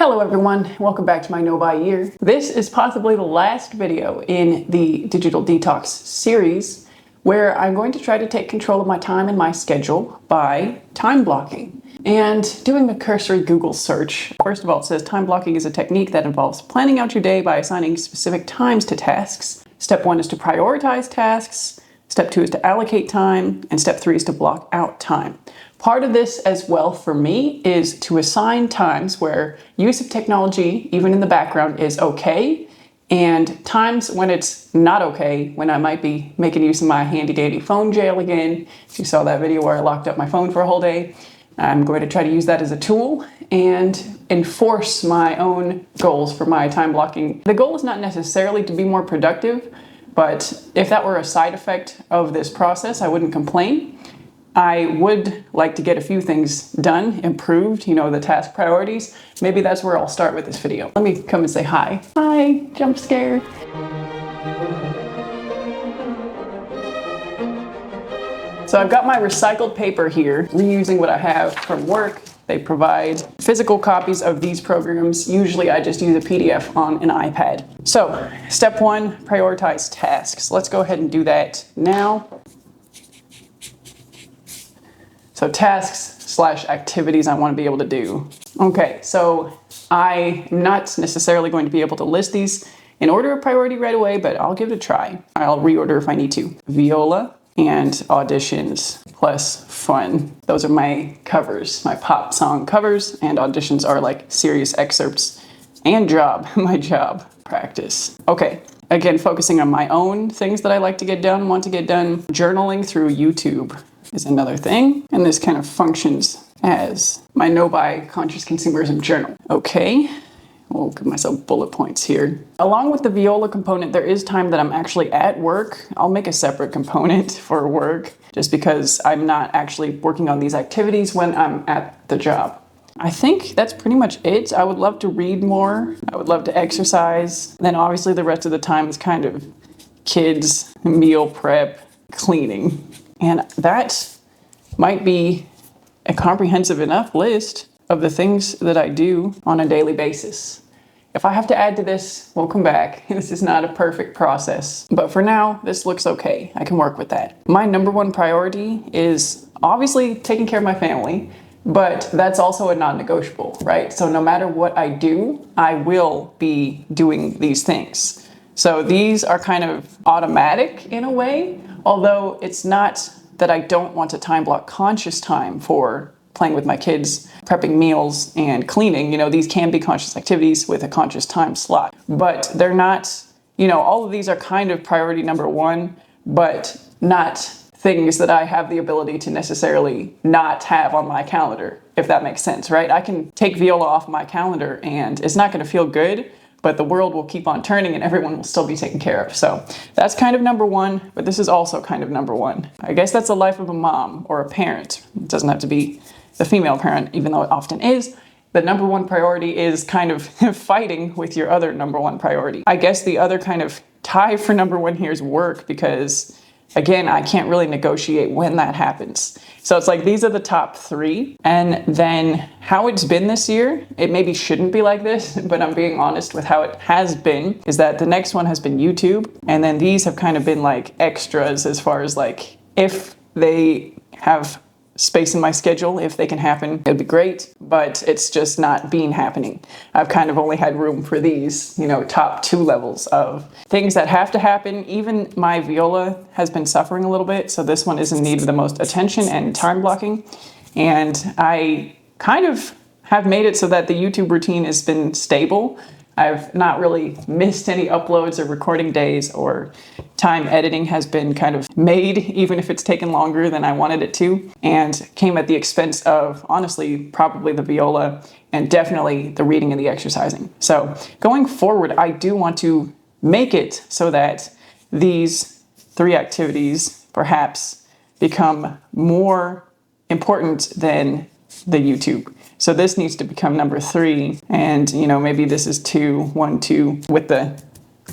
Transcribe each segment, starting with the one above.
Hello everyone, welcome back to my No Buy Year. This is possibly the last video in the Digital Detox series where I'm going to try to take control of my time and my schedule by time blocking. And doing a cursory Google search, first of all, it says time blocking is a technique that involves planning out your day by assigning specific times to tasks. Step 1 is to prioritize tasks, step 2 is to allocate time, and step 3 is to block out time. Part of this as well for me is to assign times where use of technology, even in the background, is okay, and times when it's not okay, when I might be making use of my handy dandy phone jail again. If you saw that video where I locked up my phone for a whole day, I'm going to try to use that as a tool and enforce my own goals for my time blocking. The goal is not necessarily to be more productive, but if that were a side effect of this process, I wouldn't complain. I would like to get a few things done, improved, the task priorities. Maybe that's where I'll start with this video. Let me come and say hi. Hi, jump scare. So I've got my recycled paper here, reusing what I have from work. They provide physical copies of these programs. Usually I just use a PDF on an iPad. So step 1, prioritize tasks. Let's go ahead and do that now. So tasks/activities I want to be able to do. Okay, so I'm not necessarily going to be able to list these in order of priority right away, but I'll give it a try. I'll reorder if I need to. Viola and auditions plus fun. Those are my covers, my pop song covers, and auditions are like serious excerpts. And job, my job practice. Okay, again, focusing on my own things that I like to get done, want to get done. Journaling through YouTube is another thing, and this kind of functions as my no-buy conscious consumerism journal. Okay, we'll give myself bullet points here. Along with the viola component, there is time that I'm actually at work. I'll make a separate component for work just because I'm not actually working on these activities when I'm at the job. I think that's pretty much it. I would love to read more. I would love to exercise. Then obviously the rest of the time is kind of kids, meal prep, cleaning. And that might be a comprehensive enough list of the things that I do on a daily basis. If I have to add to this, we'll come back. This is not a perfect process, but for now, this looks okay. I can work with that. My number one priority is obviously taking care of my family, but that's also a non-negotiable, right? So no matter what I do, I will be doing these things. So these are kind of automatic in a way, although it's not that I don't want to time block conscious time for playing with my kids, prepping meals, and cleaning. These can be conscious activities with a conscious time slot, but they're not, all of these are kind of priority number one, but not things that I have the ability to necessarily not have on my calendar, if that makes sense, right? I can take viola off my calendar and it's not going to feel good, but the world will keep on turning and everyone will still be taken care of. So that's kind of number one, but this is also kind of number one. I guess that's the life of a mom or a parent. It doesn't have to be the female parent, even though it often is. The number one priority is kind of fighting with your other number one priority. I guess the other kind of tie for number one here is work, because again, I can't really negotiate when that happens. So it's like, these are the top 3. And then how it's been this year, it maybe shouldn't be like this, but I'm being honest with how it has been, is that the next one has been YouTube. And then these have kind of been like extras as far as like, if they have space in my schedule, if they can happen, it'd be great, but it's just not been happening. I've kind of only had room for these, top 2 levels of things that have to happen. Even my viola has been suffering a little bit, so this one is in need of the most attention and time blocking. And I kind of have made it so that the YouTube routine has been stable. I've not really missed any uploads or recording days, or time editing has been kind of made, even if it's taken longer than I wanted it to, and came at the expense of, honestly, probably the viola and definitely the reading and the exercising. So going forward, I do want to make it so that these 3 activities perhaps become more important than the YouTube. So this needs to become number 3, and maybe this is 2, 1, 2, with the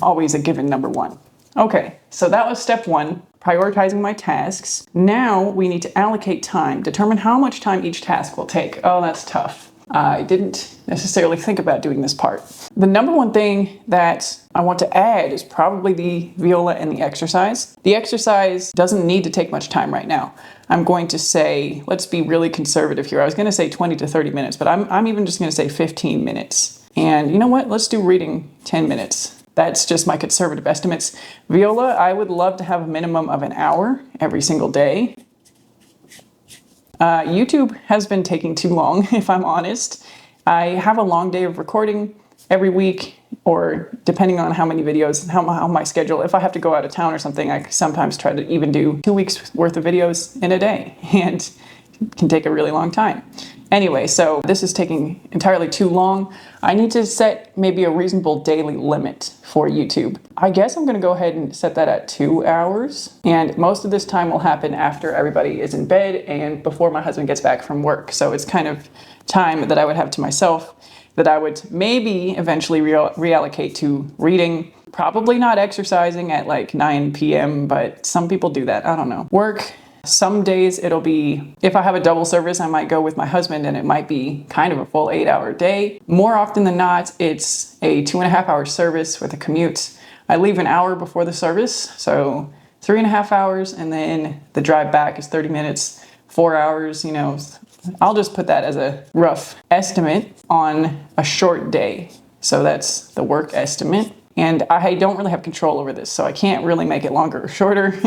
always a given number 1. Okay, so that was step 1, prioritizing my tasks. Now we need to allocate time, determine how much time each task will take. Oh, that's tough. I didn't necessarily think about doing this part. The number one thing that I want to add is probably the viola and the exercise. The exercise doesn't need to take much time right now. I'm going to say, let's be really conservative here. I was going to say 20 to 30 minutes, but I'm even just going to say 15 minutes. And you know what? Let's do reading 10 minutes. That's just my conservative estimates. Viola, I would love to have a minimum of an hour every single day. YouTube has been taking too long, if I'm honest. I have a long day of recording every week, or depending on how many videos and how my schedule. If I have to go out of town or something, I sometimes try to even do 2 weeks worth of videos in a day, and it can take a really long time. Anyway, so this is taking entirely too long. I need to set maybe a reasonable daily limit for YouTube. I guess I'm going to go ahead and set that at 2 hours. And most of this time will happen after everybody is in bed and before my husband gets back from work. So it's kind of time that I would have to myself that I would maybe eventually reallocate to reading. Probably not exercising at like 9 p.m., but some people do that. I don't know. Work. Some days it'll be, if I have a double service, I might go with my husband and it might be kind of a full 8-hour day. More often than not, it's a 2.5-hour service with a commute. I leave an hour before the service, so 3.5 hours, and then the drive back is 30 minutes, 4 hours, you know. I'll just put that as a rough estimate on a short day. So that's the work estimate. And I don't really have control over this, so I can't really make it longer or shorter.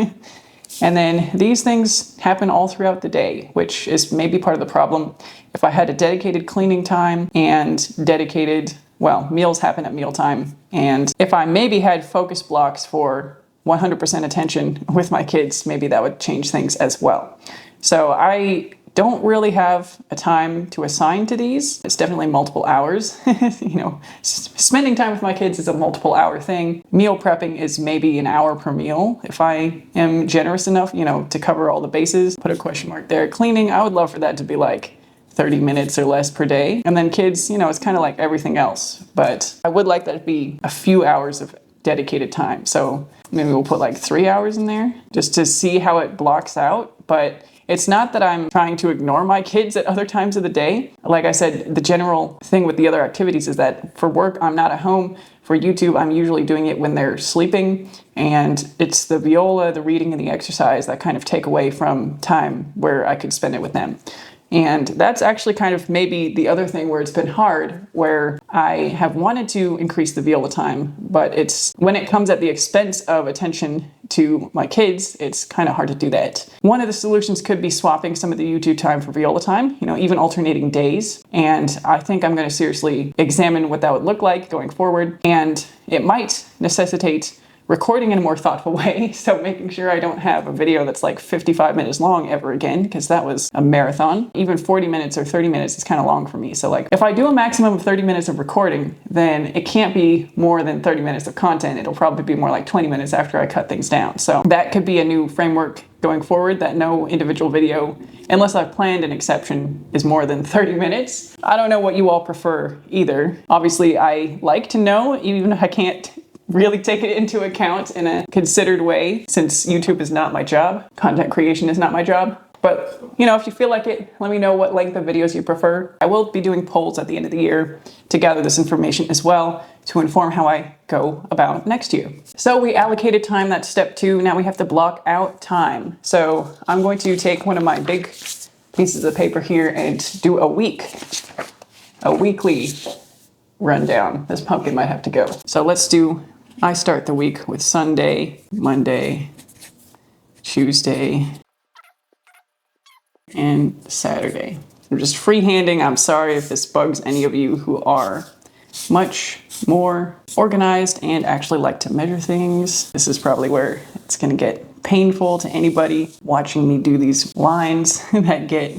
And then these things happen all throughout the day, which is maybe part of the problem. If I had a dedicated cleaning time and dedicated, well, meals happen at mealtime. And if I maybe had focus blocks for 100% attention with my kids, maybe that would change things as well. So I don't really have a time to assign to these. It's definitely multiple hours. You know, spending time with my kids is a multiple hour thing. Meal prepping is maybe an hour per meal if I am generous enough, you know, to cover all the bases. Put a question mark there. Cleaning, I would love for that to be like 30 minutes or less per day. And then kids, you know, it's kind of like everything else. But I would like that to be a few hours of dedicated time. So maybe we'll put like 3 hours in there just to see how it blocks out. But it's not that I'm trying to ignore my kids at other times of the day. Like I said, the general thing with the other activities is that for work, I'm not at home. For YouTube, I'm usually doing it when they're sleeping. And it's the viola, the reading, and the exercise that kind of take away from time where I could spend it with them. And that's actually kind of maybe the other thing where it's been hard, where I have wanted to increase the viola time, but it's when it comes at the expense of attention to my kids, it's kind of hard to do that. One of the solutions could be swapping some of the YouTube time for viola time, you know, even alternating days. And I think I'm going to seriously examine what that would look like going forward. And it might necessitate recording in a more thoughtful way. So making sure I don't have a video that's like 55 minutes long ever again, because that was a marathon. Even 40 minutes or 30 minutes is kind of long for me. So like if I do a maximum of 30 minutes of recording, then it can't be more than 30 minutes of content. It'll probably be more like 20 minutes after I cut things down. So that could be a new framework going forward, that no individual video, unless I've planned an exception, is more than 30 minutes. I don't know what you all prefer either. Obviously, I like to know, even if I can't really take it into account in a considered way, since YouTube is not my job. Content creation is not my job. But, you know, if you feel like it, let me know what length of videos you prefer. I will be doing polls at the end of the year to gather this information as well, to inform how I go about next year. So we allocated time, that's step 2. Now we have to block out time. So I'm going to take one of my big pieces of paper here and do a weekly rundown. This pumpkin might have to go. So let's do, I start the week with Sunday, Monday, Tuesday, and Saturday. I'm just freehanding. I'm sorry if this bugs any of you who are much more organized and actually like to measure things. This is probably where it's going to get painful to anybody watching me do these lines that get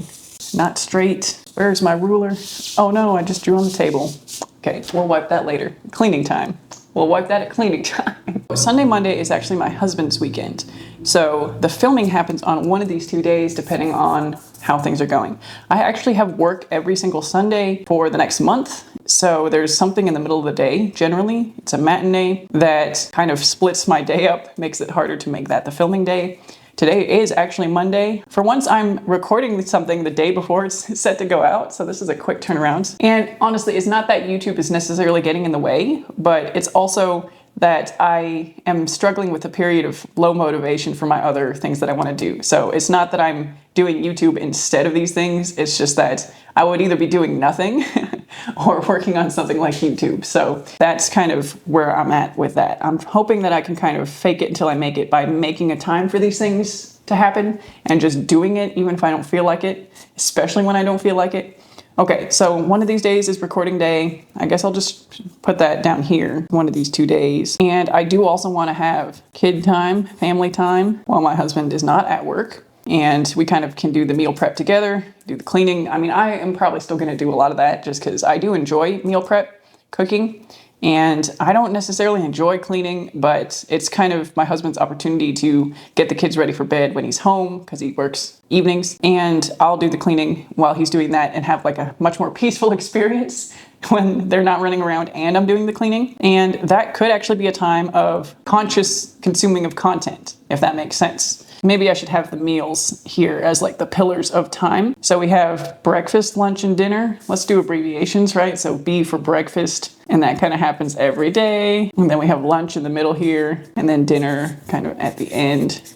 not straight. Where's my ruler? Oh no, I just drew on the table. Okay, we'll wipe that later. Cleaning time. We'll wipe that at cleaning time. Sunday, Monday is actually my husband's weekend. So the filming happens on one of these 2 days, depending on how things are going. I actually have work every single Sunday for the next month. So there's something in the middle of the day, generally. It's a matinee that kind of splits my day up, makes it harder to make that the filming day. Today is actually Monday. For once, I'm recording something the day before it's set to go out, so this is a quick turnaround. And honestly, it's not that YouTube is necessarily getting in the way, but it's also that I am struggling with a period of low motivation for my other things that I want to do. So it's not that I'm doing YouTube instead of these things, it's just that I would either be doing nothing or working on something like YouTube. So that's kind of where I'm at with that. I'm hoping that I can kind of fake it until I make it by making a time for these things to happen and just doing it even if I don't feel like it, especially when I don't feel like it. Okay, so one of these days is recording day. I guess I'll just put that down here, one of these 2 days. And I do also want to have kid time, family time, while my husband is not at work. And we kind of can do the meal prep together, do the cleaning. I mean, I am probably still going to do a lot of that just because I do enjoy meal prep, cooking. And I don't necessarily enjoy cleaning, but it's kind of my husband's opportunity to get the kids ready for bed when he's home because he works evenings. And I'll do the cleaning while he's doing that and have like a much more peaceful experience when they're not running around and I'm doing the cleaning. And that could actually be a time of conscious consuming of content, if that makes sense. Maybe I should have the meals here as like the pillars of time. So we have breakfast, lunch, and dinner. Let's do abbreviations, right? So B for breakfast, and that kind of happens every day. And then we have lunch in the middle here, and then dinner kind of at the end.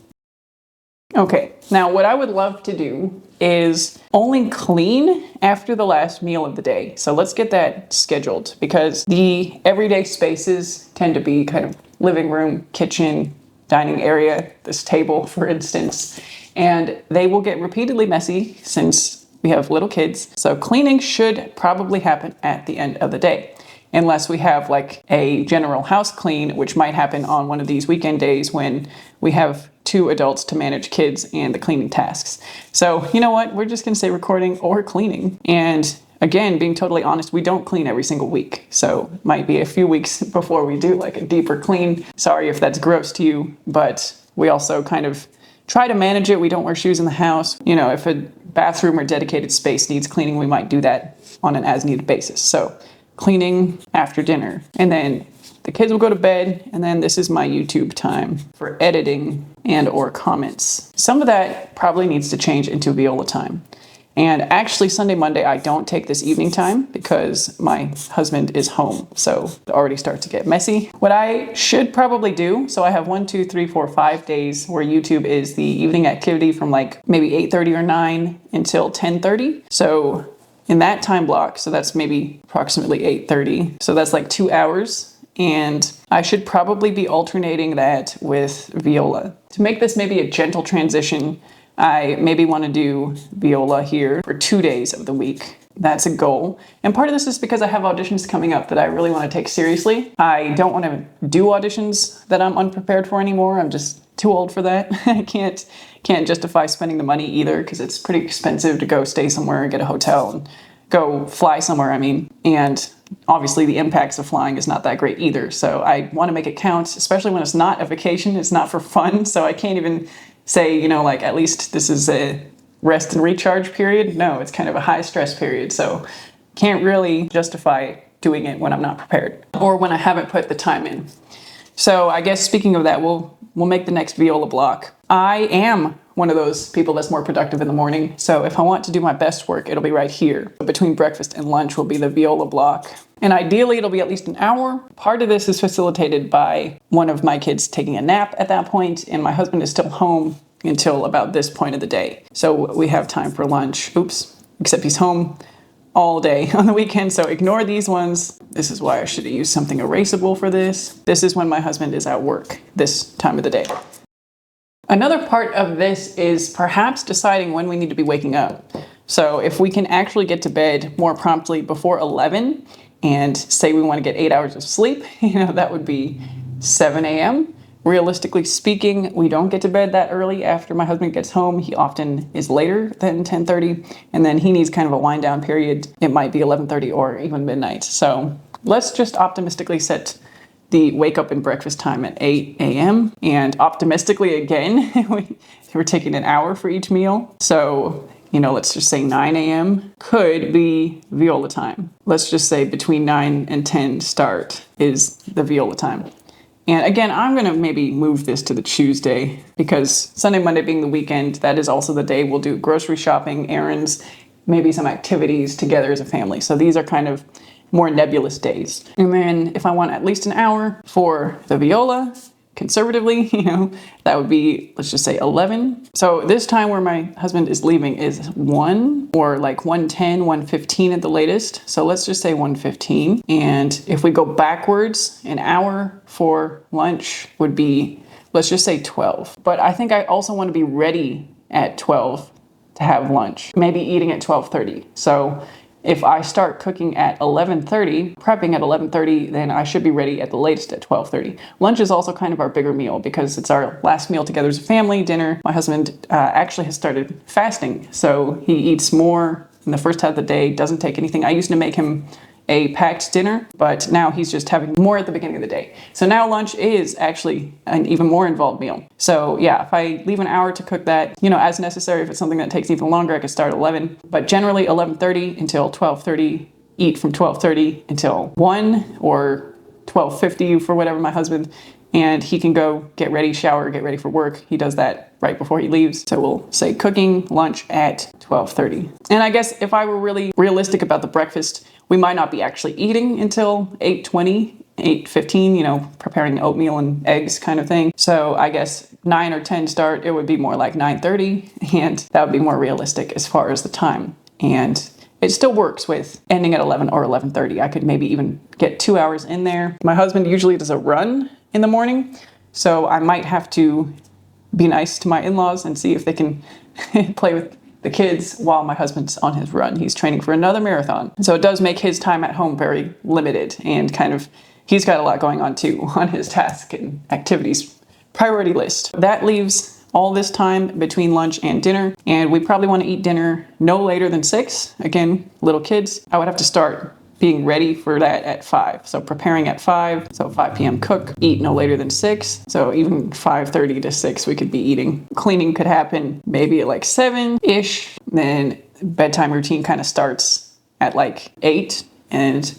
Okay, now what I would love to do is only clean after the last meal of the day. So let's get that scheduled because the everyday spaces tend to be kind of living room, kitchen, dining area, this table, for instance, and they will get repeatedly messy since we have little kids. So cleaning should probably happen at the end of the day, unless we have like a general house clean, which might happen on one of these weekend days when we have 2 adults to manage kids and the cleaning tasks. So you know what? We're just gonna say recording or cleaning. And again, being totally honest, we don't clean every single week. So it might be a few weeks before we do like a deeper clean. Sorry if that's gross to you, but we also kind of try to manage it. We don't wear shoes in the house. You know, if a bathroom or dedicated space needs cleaning, we might do that on an as-needed basis. So cleaning after dinner. And then the kids will go to bed, and then this is my YouTube time for editing and or comments. Some of that probably needs to change into Viola time. And actually Sunday, Monday, I don't take this evening time because my husband is home. So it already starts to get messy. What I should probably do, so I have 1, 2, 3, 4, 5 days where YouTube is the evening activity from like maybe 8:30 or 9 until 10:30. So in that time block, so that's maybe approximately 8:30. So that's like 2 hours. And I should probably be alternating that with Viola. To make this maybe a gentle transition, I maybe want to do Viola here for 2 days of the week. That's a goal. And part of this is because I have auditions coming up that I really want to take seriously. I don't want to do auditions that I'm unprepared for anymore. I'm just too old for that. I can't justify spending the money either because it's pretty expensive to go stay somewhere and get a hotel and go fly somewhere, and obviously the impacts of flying is not that great either. So I want to make it count, especially when it's not a vacation, it's not for fun. So I can't even say, you know, like at least this is a rest and recharge period. No, it's kind of a high stress period. So can't really justify doing it when I'm not prepared or when I haven't put the time in. So I guess speaking of that, we'll make the next Viola block. I am one of those people that's more productive in the morning. So if I want to do my best work, it'll be right here. Between breakfast and lunch will be the Viola block. And ideally it'll be at least an hour. Part of this is facilitated by one of my kids taking a nap at that point, and my husband is still home until about this point of the day. So we have time for lunch. Oops, except he's home all day on the weekend, so ignore these ones. This is why I should have used something erasable for this. This is when my husband is at work, this time of the day. Another part of this is perhaps deciding when we need to be waking up. So if we can actually get to bed more promptly before 11 and say we want to get 8 hours of sleep, that would be 7 a.m. Realistically speaking, we don't get to bed that early after my husband gets home. He often is later than 10:30, and then he needs kind of a wind down period. It might be 11:30 or even midnight. So let's just optimistically set the wake up and breakfast time at 8 a.m. And optimistically again, we're taking an hour for each meal. So, let's just say 9 a.m. could be Viola time. Let's just say between 9 and 10 start is the Viola time. And again, I'm going to maybe move this to the Tuesday because Sunday, Monday being the weekend, that is also the day we'll do grocery shopping, errands, maybe some activities together as a family. So these are kind of more nebulous days. And then if I want at least an hour for the viola, conservatively, that would be, let's just say 11. So this time where my husband is leaving is 1 or like 1:10, 1:15 at the latest. So let's just say 1:15. And if we go backwards, an hour for lunch would be, let's just say 12. But I think I also want to be ready at 12 to have lunch, maybe eating at 12:30. So if I start cooking at 11:30, prepping at 11:30, then I should be ready at the latest at 12:30. Lunch is also kind of our bigger meal because it's our last meal together as a family, dinner. My husband actually has started fasting, so he eats more in the first half of the day, doesn't take anything. I used to make him a packed dinner, but now he's just having more at the beginning of the day. So now lunch is actually an even more involved meal. So yeah, if I leave an hour to cook that, as necessary, if it's something that takes even longer, I could start at 11, but generally 11:30 until 12:30, eat from 12:30 until 1 or 12:50 for whatever my husband, and he can go get ready, shower, get ready for work. He does that right before he leaves. So we'll say cooking lunch at 12:30. And I guess if I were really realistic about the breakfast, we might not be actually eating until 8:20, 8:15, preparing oatmeal and eggs kind of thing. So I guess 9 or 10 start, it would be more like 9:30, and that would be more realistic as far as the time. And it still works with ending at 11 or 11:30. I could maybe even get 2 hours in there. My husband usually does a run in the morning, so I might have to be nice to my in-laws and see if they can play with the kids while my husband's on his run. He's training for another marathon. So it does make his time at home very limited, and he's got a lot going on too on his task and activities priority list. That leaves all this time between lunch and dinner, and we probably want to eat dinner no later than 6. Again, little kids. I would have to start being ready for that at 5. So preparing at 5, so 5 p.m. cook, eat no later than 6. So even 5:30 to 6 we could be eating. Cleaning could happen maybe at like 7-ish. Then bedtime routine kind of starts at like 8, and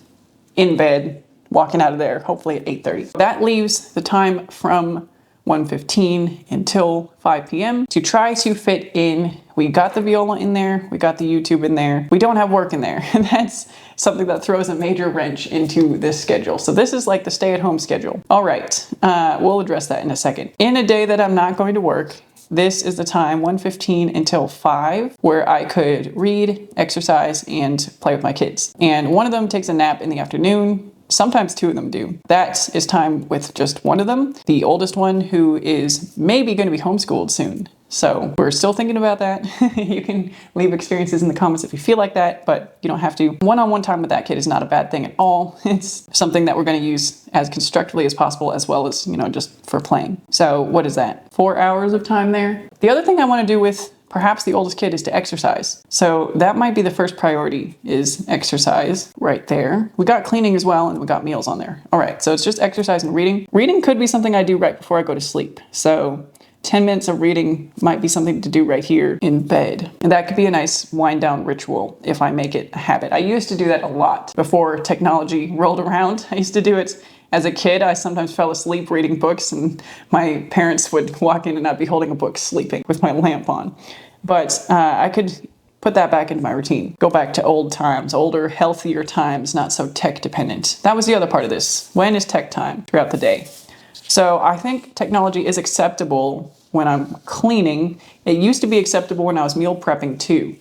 in bed, walking out of there, hopefully at 8:30. That leaves the time from 1:15 until 5 p.m. to try to fit in. We got the viola in there, we got the YouTube in there, we don't have work in there. And that's something that throws a major wrench into this schedule. So this is like the stay-at-home schedule. All right, we'll address that in a second. In a day that I'm not going to work, this is the time, 1:15 until 5, where I could read, exercise, and play with my kids. And one of them takes a nap in the afternoon. Sometimes 2 of them do. That is time with just one of them, the oldest one, who is maybe going to be homeschooled soon. So we're still thinking about that. You can leave experiences in the comments if you feel like that, but you don't have to. One-on-one time with that kid is not a bad thing at all. It's something that we're going to use as constructively as possible, as well as, just for playing. So what is that? 4 hours of time there. The other thing I want to do with perhaps the oldest kid is to exercise. So that might be the first priority, is exercise right there. We got cleaning as well, and we got meals on there. All right, so it's just exercise and reading. Reading could be something I do right before I go to sleep. So 10 minutes of reading might be something to do right here in bed. And that could be a nice wind down ritual if I make it a habit. I used to do that a lot before technology rolled around. I used to do it as a kid. I sometimes fell asleep reading books, and my parents would walk in and I'd be holding a book sleeping with my lamp on. But I could put that back into my routine. Go back to old times, older, healthier times, not so tech dependent. That was the other part of this. When is tech time throughout the day? So I think technology is acceptable when I'm cleaning. It used to be acceptable when I was meal prepping too.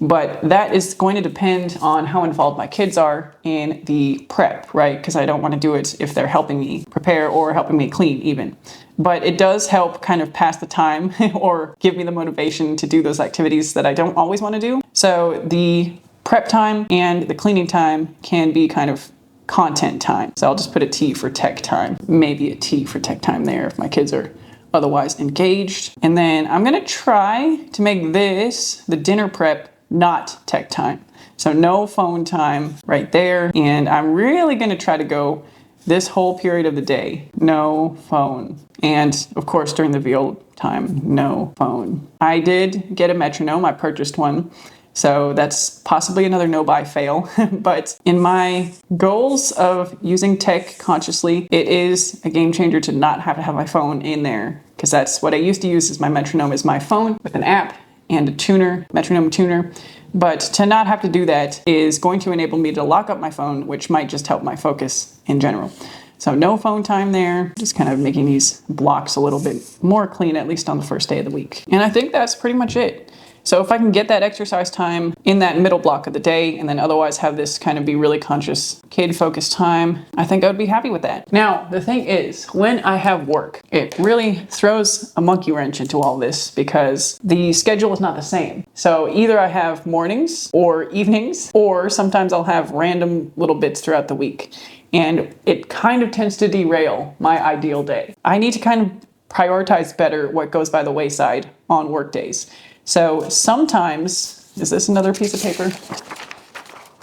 But that is going to depend on how involved my kids are in the prep, right? Because I don't want to do it if they're helping me prepare or helping me clean even. But it does help kind of pass the time or give me the motivation to do those activities that I don't always want to do. So the prep time and the cleaning time can be kind of content time. So I'll just put a T for tech time, maybe a T for tech time there if my kids are otherwise engaged. And then I'm gonna try to make this, the dinner prep, not tech time. So no phone time right there. And I'm really gonna try to go this whole period of the day, no phone. And of course, during the VL time, no phone. I did get a metronome, I purchased one. So that's possibly another no-buy fail. But in my goals of using tech consciously, it is a game changer to not have to have my phone in there, because that's what I used to use as my metronome, is my phone with an app and a tuner, metronome tuner. But to not have to do that is going to enable me to lock up my phone, which might just help my focus in general. So no phone time there, just kind of making these blocks a little bit more clean, at least on the first day of the week. And I think that's pretty much it. So if I can get that exercise time in that middle block of the day, and then otherwise have this kind of be really conscious kid-focused time, I think I would be happy with that. Now, the thing is, when I have work, it really throws a monkey wrench into all this, because the schedule is not the same. So either I have mornings or evenings, or sometimes I'll have random little bits throughout the week. And it kind of tends to derail my ideal day. I need to kind of prioritize better what goes by the wayside on work days. So sometimes, is this another piece of paper?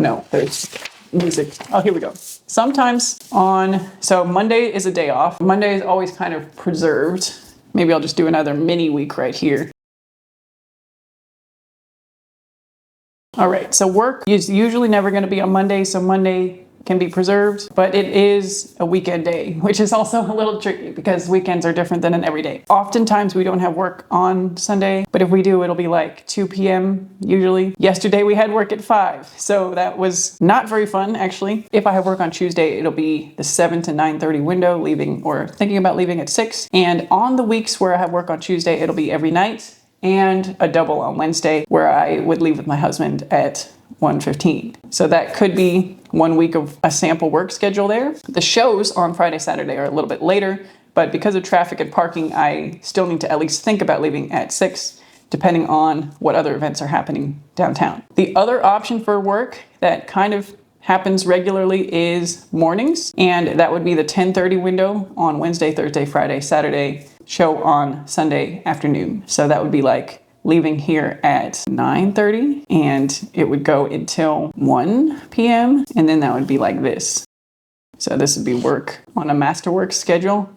No, there's music. Oh, here we go. Sometimes so Monday is a day off. Monday is always kind of preserved. Maybe I'll just do another mini week right here. All right, so work is usually never going to be on Monday, so Monday can be preserved, but it is a weekend day, which is also a little tricky because weekends are different than an everyday. Oftentimes we don't have work on Sunday, but if we do, it'll be like 2 p.m. usually. Yesterday we had work at 5, so that was not very fun actually. If I have work on Tuesday, it'll be the 7 to 9:30 window, leaving or thinking about leaving at 6. And on the weeks where I have work on Tuesday, it'll be every night, and a double on Wednesday where I would leave with my husband at 1:15. So that could be 1 week of a sample work schedule there. The shows on Friday, Saturday are a little bit later, but because of traffic and parking, I still need to at least think about leaving at 6, depending on what other events are happening downtown. The other option for work that kind of happens regularly is mornings, and that would be the 10:30 window on Wednesday, Thursday, Friday, Saturday, show on Sunday afternoon. So that would be like leaving here at 9:30, and it would go until 1 p.m. and then that would be like this. So this would be work on a masterwork schedule,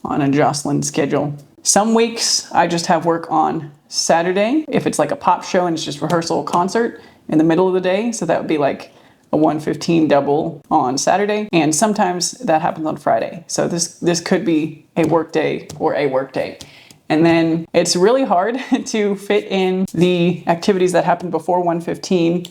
on a Jocelyn schedule. Some weeks I just have work on Saturday if it's like a pop show and it's just rehearsal concert in the middle of the day. So that would be like a 1:15 double on Saturday, and sometimes that happens on Friday. So this could be a work day or a work day. And then it's really hard to fit in the activities that happen before 1:15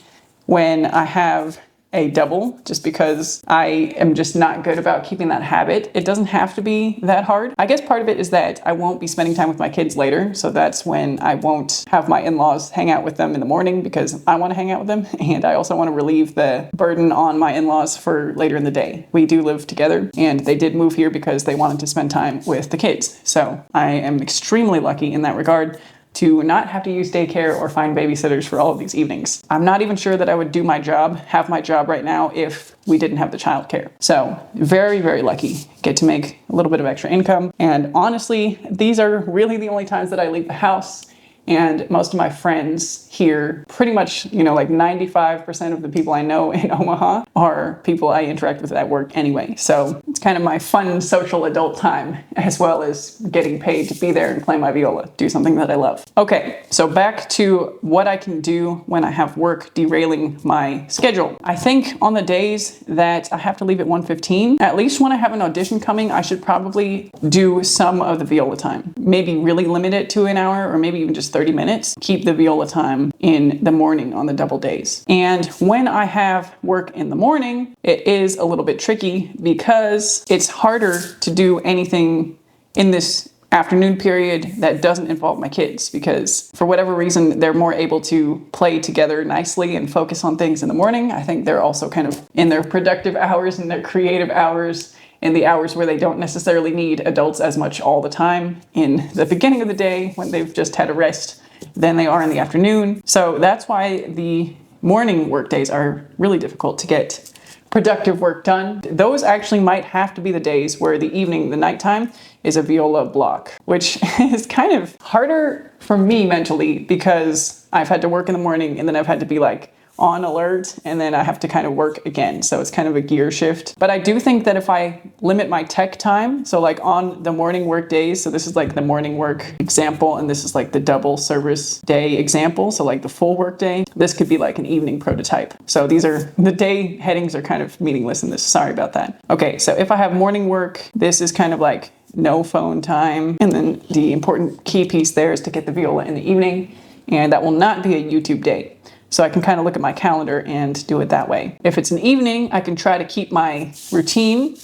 when I have a double, just because I am just not good about keeping that habit. It doesn't have to be that hard. I guess part of it is that I won't be spending time with my kids later, so that's when I won't have my in-laws hang out with them in the morning because I want to hang out with them, and I also want to relieve the burden on my in-laws for later in the day. We do live together, and they did move here because they wanted to spend time with the kids. So I am extremely lucky in that regard to not have to use daycare or find babysitters for all of these evenings. I'm not even sure that I would have my job right now if we didn't have the childcare. So very, very lucky. Get to make a little bit of extra income. And honestly, these are really the only times that I leave the house. And most of my friends here, pretty much, like 95% of the people I know in Omaha are people I interact with at work anyway. So it's kind of my fun social adult time, as well as getting paid to be there and play my viola, do something that I love. Okay, so back to what I can do when I have work derailing my schedule. I think on the days that I have to leave at 1:15, at least when I have an audition coming, I should probably do some of the viola time. Maybe really limit it to an hour, or maybe even just 30 minutes. Keep the viola time in the morning on the double days. And when I have work in the morning, it is a little bit tricky because it's harder to do anything in this afternoon period that doesn't involve my kids, because for whatever reason, they're more able to play together nicely and focus on things in the morning. I think they're also kind of in their productive hours and their creative hours, in the hours where they don't necessarily need adults as much all the time in the beginning of the day when they've just had a rest than they are in the afternoon. So that's why the morning work days are really difficult to get productive work done. Those actually might have to be the days where the evening, the nighttime, is a viola block, which is kind of harder for me mentally because I've had to work in the morning and then I've had to be like on alert, and then I have to kind of work again. So it's kind of a gear shift. But I do think that if I limit my tech time, so like on the morning work days, so this is like the morning work example, and this is like the double service day example. So like the full work day, this could be like an evening prototype. So these are, the day headings are kind of meaningless in this. Sorry about that. Okay, so if I have morning work, this is kind of like no phone time. And then the important key piece there is to get the viola in the evening. And that will not be a YouTube day. So I can kind of look at my calendar and do it that way. If it's an evening, I can try to keep my routine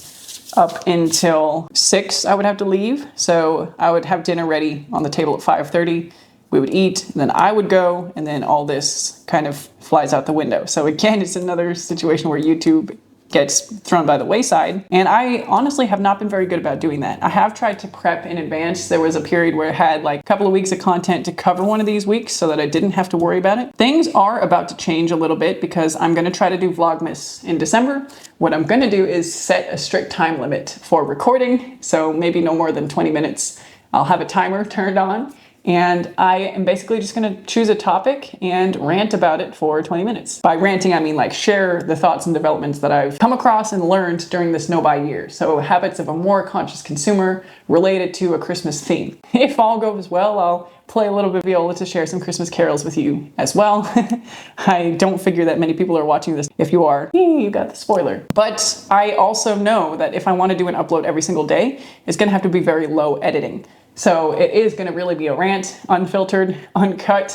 up until 6, I would have to leave. So I would have dinner ready on the table at 5:30. We would eat, and then I would go, and then all this kind of flies out the window. So again, it's another situation where YouTube gets thrown by the wayside. And I honestly have not been very good about doing that. I have tried to prep in advance. There was a period where I had like a couple of weeks of content to cover one of these weeks so that I didn't have to worry about it. Things are about to change a little bit because I'm going to try to do Vlogmas in December. What I'm going to do is set a strict time limit for recording. So maybe no more than 20 minutes. I'll have a timer turned on. And I am basically just going to choose a topic and rant about it for 20 minutes. By ranting, I mean like share the thoughts and developments that I've come across and learned during this no-buy year. So habits of a more conscious consumer related to a Christmas theme. If all goes well, I'll play a little bit of viola to share some Christmas carols with you as well. I don't figure that many people are watching this. If you are, you got the spoiler. But I also know that if I want to do an upload every single day, it's going to have to be very low editing. So it is going to really be a rant, unfiltered, uncut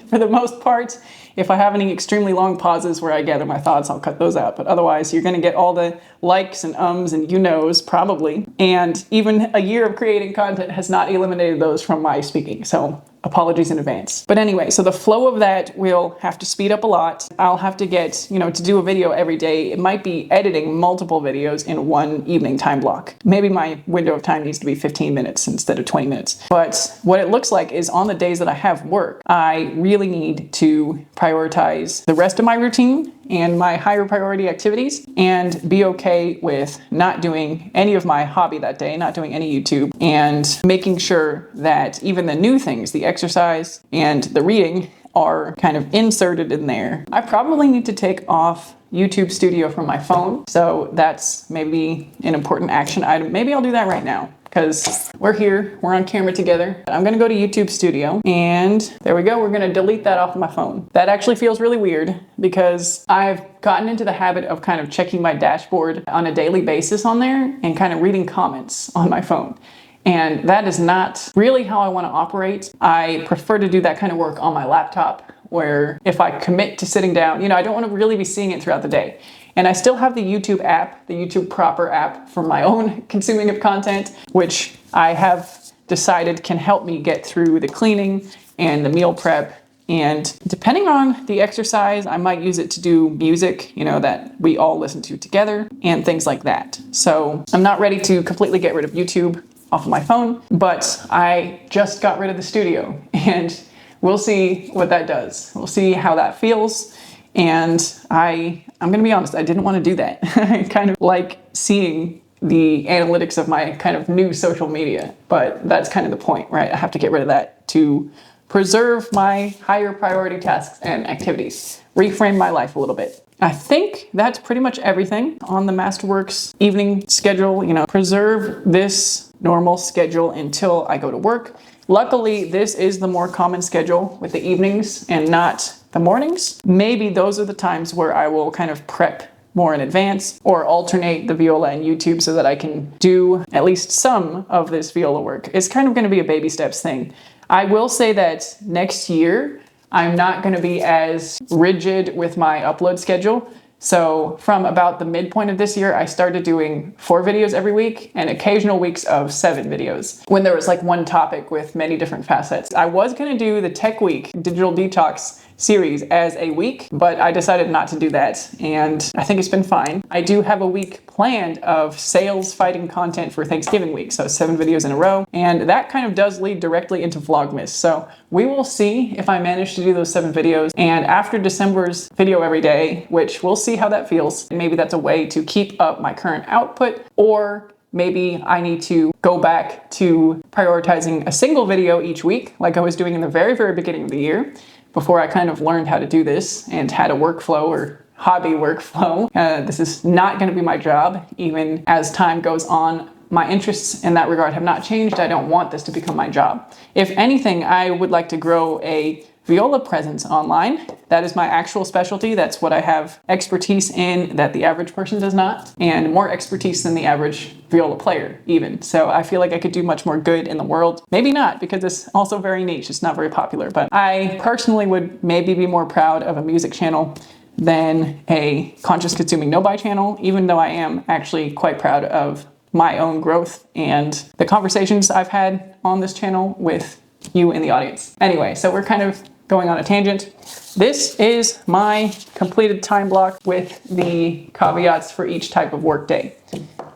for the most part. If I have any extremely long pauses where I gather my thoughts, I'll cut those out. But otherwise, you're going to get all the likes and ums and you knows probably. And even a year of creating content has not eliminated those from my speaking. So apologies in advance. But anyway, so the flow of that will have to speed up a lot. I'll have to get, to do a video every day. It might be editing multiple videos in one evening time block. Maybe my window of time needs to be 15 minutes instead of 20 minutes. But what it looks like is on the days that I have work, I really need to prioritize the rest of my routine and my higher priority activities and be okay with not doing any of my hobby that day, not doing any YouTube, and making sure that even the new things, the exercise and the reading, are kind of inserted in there. I probably need to take off YouTube Studio from my phone. So that's maybe an important action item. Maybe I'll do that right now because we're here, we're on camera together. I'm gonna go to YouTube Studio and there we go. We're gonna delete that off of my phone. That actually feels really weird because I've gotten into the habit of kind of checking my dashboard on a daily basis on there and kind of reading comments on my phone. And that is not really how I want to operate. I prefer to do that kind of work on my laptop where if I commit to sitting down, I don't want to really be seeing it throughout the day. And I still have the YouTube app, the YouTube proper app for my own consuming of content, which I have decided can help me get through the cleaning and the meal prep. And depending on the exercise, I might use it to do music, that we all listen to together and things like that. So I'm not ready to completely get rid of YouTube off of my phone, but I just got rid of the studio and we'll see what that does. We'll see how that feels. And I'm gonna be honest, I didn't want to do that. I kind of like seeing the analytics of my kind of new social media, but that's kind of the point, right? I have to get rid of that to preserve my higher priority tasks and activities, reframe my life a little bit. I think that's pretty much everything on the Masterworks evening schedule. Preserve this normal schedule until I go to work. Luckily, this is the more common schedule with the evenings and not the mornings. Maybe those are the times where I will kind of prep more in advance or alternate the viola and YouTube so that I can do at least some of this viola work. It's kind of going to be a baby steps thing. I will say that next year, I'm not going to be as rigid with my upload schedule. So from about the midpoint of this year, I started doing 4 videos every week and occasional weeks of 7 videos when there was like one topic with many different facets. I was going to do the Tech Week Digital Detox series as a week, but I decided not to do that and I think it's been fine. I do have a week planned of sales fighting content for Thanksgiving week, so 7 videos in a row, and that kind of does lead directly into Vlogmas. So we will see if I manage to do those 7 videos, and after December's video every day, which we'll see how that feels, maybe that's a way to keep up my current output, or maybe I need to go back to prioritizing a single video each week like I was doing in the very, very beginning of the year. before I kind of learned how to do this and had a workflow or hobby workflow. This is not going to be my job. Even as time goes on, my interests in that regard have not changed. I don't want this to become my job. If anything, I would like to grow a viola presence online. That is my actual specialty. That's what I have expertise in that the average person does not, and more expertise than the average viola player even. So I feel like I could do much more good in the world. Maybe not, because it's also very niche. It's not very popular, but I personally would maybe be more proud of a music channel than a conscious consuming no-buy channel, even though I am actually quite proud of my own growth and the conversations I've had on this channel with you in the audience. Anyway, so we're kind of going on a tangent. This is my completed time block with the caveats for each type of work day.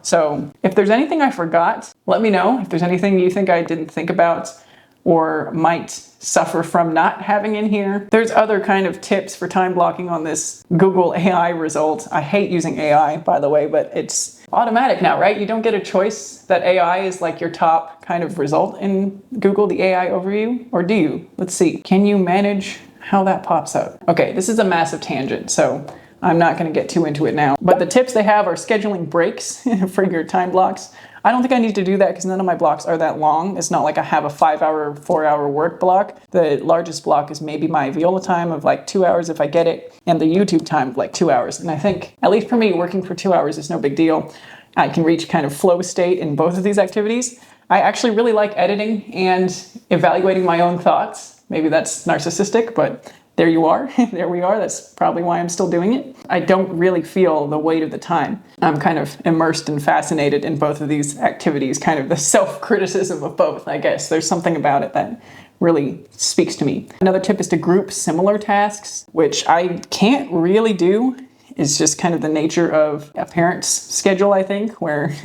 So if there's anything I forgot, let me know. If there's anything you think I didn't think about or might suffer from not having in here. There's other kind of tips for time blocking on this Google AI result. I hate using AI, by the way, but it's automatic now, right? You don't get a choice that AI is like your top kind of result in Google, the AI overview, or do you? Let's see. Can you manage how that pops up? Okay, this is a massive tangent, so I'm not going to get too into it now. But the tips they have are scheduling breaks for your time blocks. I don't think I need to do that because none of my blocks are that long. It's not like I have a 5-hour, 4-hour work block. The largest block is maybe my viola time of like 2 hours if I get it, and the YouTube time of like 2 hours. And I think, at least for me, working for 2 hours is no big deal. I can reach kind of flow state in both of these activities. I actually really like editing and evaluating my own thoughts. Maybe that's narcissistic, but there you are. There we are. That's probably why I'm still doing it. I don't really feel the weight of the time. I'm kind of immersed and fascinated in both of these activities, kind of the self-criticism of both, I guess. There's something about it that really speaks to me. Another tip is to group similar tasks, which I can't really do. It's just kind of the nature of a parent's schedule, I think, where,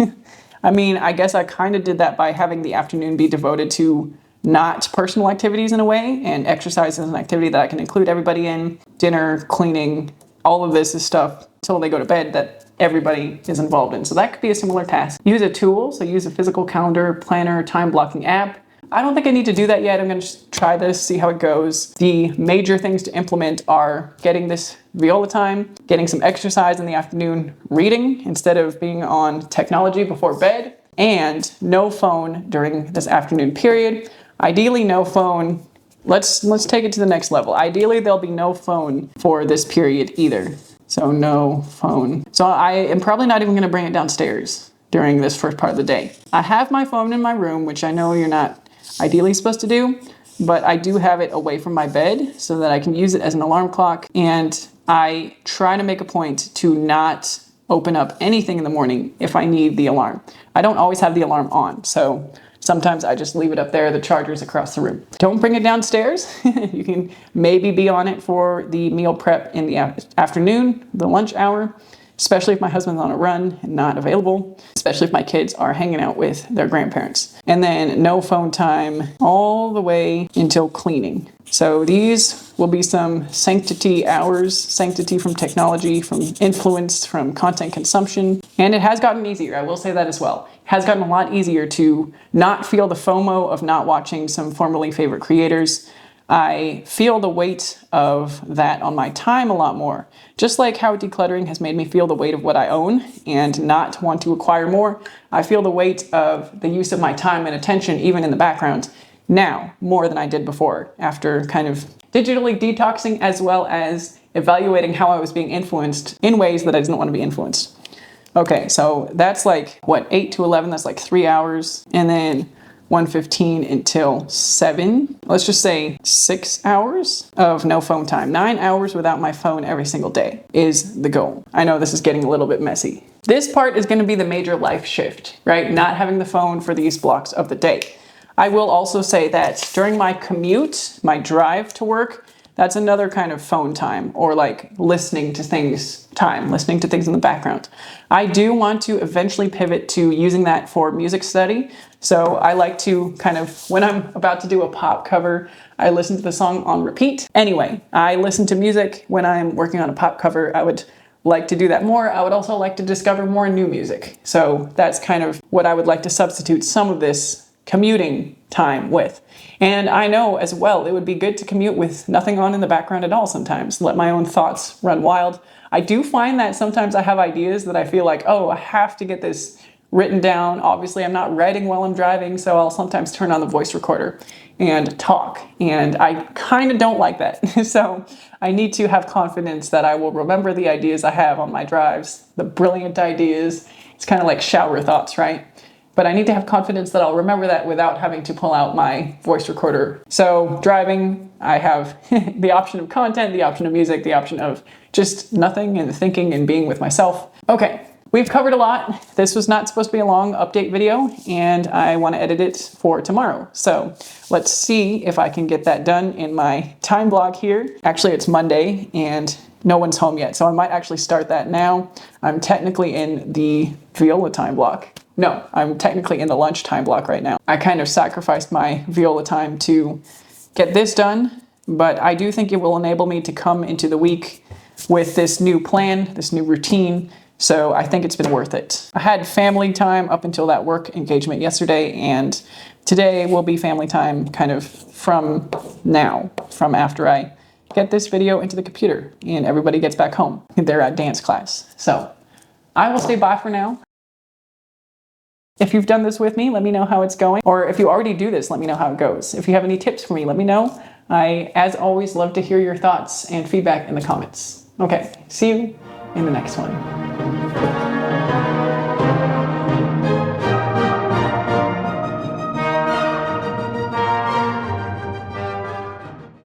I mean, I guess I kind of did that by having the afternoon be devoted to not personal activities in a way, and exercise is an activity that I can include everybody in. Dinner, cleaning, all of this is stuff until they go to bed that everybody is involved in. So that could be a similar task. Use a tool, so use a physical calendar, planner, time blocking app. I don't think I need to do that yet. I'm going to just try this, see how it goes. The major things to implement are getting this viola time, getting some exercise in the afternoon, reading instead of being on technology before bed, and no phone during this afternoon period. Ideally, no phone. Let's take it to the next level. Ideally, there'll be no phone for this period either. So no phone. So I am probably not even going to bring it downstairs during this first part of the day. I have my phone in my room, which I know you're not ideally supposed to do, but I do have it away from my bed so that I can use it as an alarm clock. And I try to make a point to not open up anything in the morning if I need the alarm. I don't always have the alarm on, so sometimes I just leave it up there. The charger's across the room. Don't bring it downstairs. You can maybe be on it for the meal prep in the afternoon, the lunch hour, especially if my husband's on a run and not available, especially if my kids are hanging out with their grandparents. And then no phone time all the way until cleaning. So these will be some sanctity hours, sanctity from technology, from influence, from content consumption. And it has gotten easier, I will say that as well. It has gotten a lot easier to not feel the FOMO of not watching some formerly favorite creators. I feel the weight of that on my time a lot more. Just like how decluttering has made me feel the weight of what I own and not want to acquire more, I feel the weight of the use of my time and attention, even in the background, now more than I did before, after kind of digitally detoxing as well as evaluating how I was being influenced in ways that I didn't want to be influenced. Okay, so that's like, what, 8 to 11, that's like 3 hours, and then 1:15 until 7. Let's just say 6 hours of no phone time. 9 hours without my phone every single day is the goal. I know this is getting a little bit messy. This part is going to be the major life shift, right? Not having the phone for these blocks of the day. I will also say that during my commute, my drive to work, that's another kind of phone time, or like listening to things time, listening to things in the background. I do want to eventually pivot to using that for music study. So I like to kind of, when I'm about to do a pop cover, I listen to the song on repeat. Anyway, I listen to music when I'm working on a pop cover. I would like to do that more. I would also like to discover more new music. So that's kind of what I would like to substitute some of this commuting time with. And I know as well, it would be good to commute with nothing on in the background at all sometimes. Let my own thoughts run wild. I do find that sometimes I have ideas that I feel like, oh, I have to get this written down. Obviously, I'm not writing while I'm driving, so I'll sometimes turn on the voice recorder and talk. And I kind of don't like that. So I need to have confidence that I will remember the ideas I have on my drives, the brilliant ideas. It's kind of like shower thoughts, right? But I need to have confidence that I'll remember that without having to pull out my voice recorder. So driving, I have the option of content, the option of music, the option of just nothing and thinking and being with myself. Okay, we've covered a lot. This was not supposed to be a long update video, and I want to edit it for tomorrow. So let's see if I can get that done in my time block here. Actually, it's Monday and no one's home yet, so I might actually start that now. I'm technically in the viola time block. No, I'm technically in the lunch time block right now. I kind of sacrificed my viola time to get this done, but I do think it will enable me to come into the week with this new plan, this new routine. So I think it's been worth it. I had family time up until that work engagement yesterday, and today will be family time kind of from now, from after I get this video into the computer and everybody gets back home. They're at dance class. So I will say bye for now. If you've done this with me, let me know how it's going. Or if you already do this, let me know how it goes. If you have any tips for me, let me know. I, as always, love to hear your thoughts and feedback in the comments. Okay, see you in the next one.